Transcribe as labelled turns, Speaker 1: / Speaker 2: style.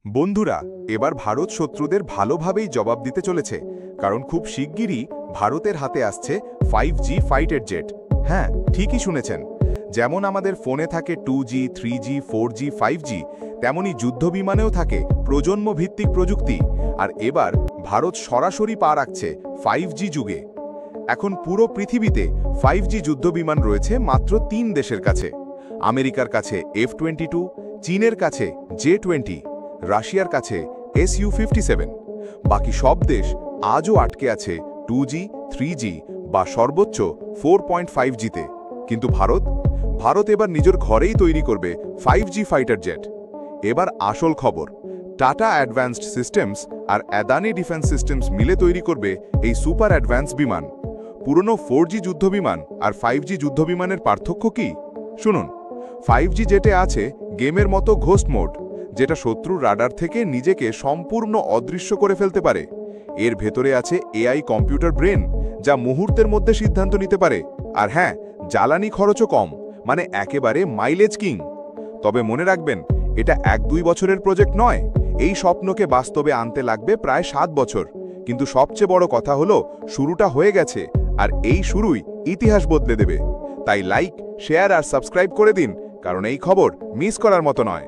Speaker 1: বন্ধুরা, এবার ভারত শত্রুদের ভালোভাবেই জবাব দিতে চলেছে, কারণ খুব শিগগিরই ভারতের হাতে আসছে 5G ফাইটার জেট। হ্যাঁ, ঠিকই শুনেছেন। যেমন আমাদের ফোনে থাকে 2G, 3G, 4G, 5G, তেমনি যুদ্ধবিমানেও থাকে প্রজন্মভিত্তিক প্রযুক্তি। আর এবার ভারত সরাসরি পা রাখছে 5G যুগে। এখন পুরো পৃথিবীতে 5G যুদ্ধবিমান রয়েছে মাত্র 3 দেশের কাছে। আমেরিকার কাছে F-22, চীনের কাছে J-20, রাশিয়ার কাছে Su-57। বাকি সব দেশ আজও আটকে আছে 2G, 3G বা সর্বোচ্চ 4.5Gতে। কিন্তু ভারত এবার নিজের ঘরেই তৈরি করবে 5G ফাইটার জেট। এবার আসল খবর, টাটা অ্যাডভান্সড সিস্টেমস আর আদানি ডিফেন্স সিস্টেমস মিলে তৈরি করবে এই সুপার অ্যাডভান্স বিমান। পুরনো 4G যুদ্ধবিমান আর 5G যুদ্ধবিমানের পার্থক্য কি শুনুন। 5G জেটে আছে গেমের মতো ঘোস্ট মোড, যেটা শত্রুর রাডার থেকে নিজেকে সম্পূর্ণ অদৃশ্য করে ফেলতে পারে। এর ভেতরে আছে AI কম্পিউটার ব্রেন, যা মুহূর্তের মধ্যে সিদ্ধান্ত নিতে পারে। আর হ্যাঁ, জ্বালানি খরচও কম, মানে একেবারে মাইলেজ কিং। তবে মনে রাখবেন, এটা 1-2 বছরের প্রজেক্ট নয়। এই স্বপ্নকে বাস্তবে আনতে লাগবে প্রায় 7 বছর। কিন্তু সবচেয়ে বড় কথা হলো, শুরুটা হয়ে গেছে, আর এই শুরুই ইতিহাস বদলে দেবে। তাই লাইক, শেয়ার আর সাবস্ক্রাইব করে দিন, কারণ এই খবর মিস করার মতো নয়।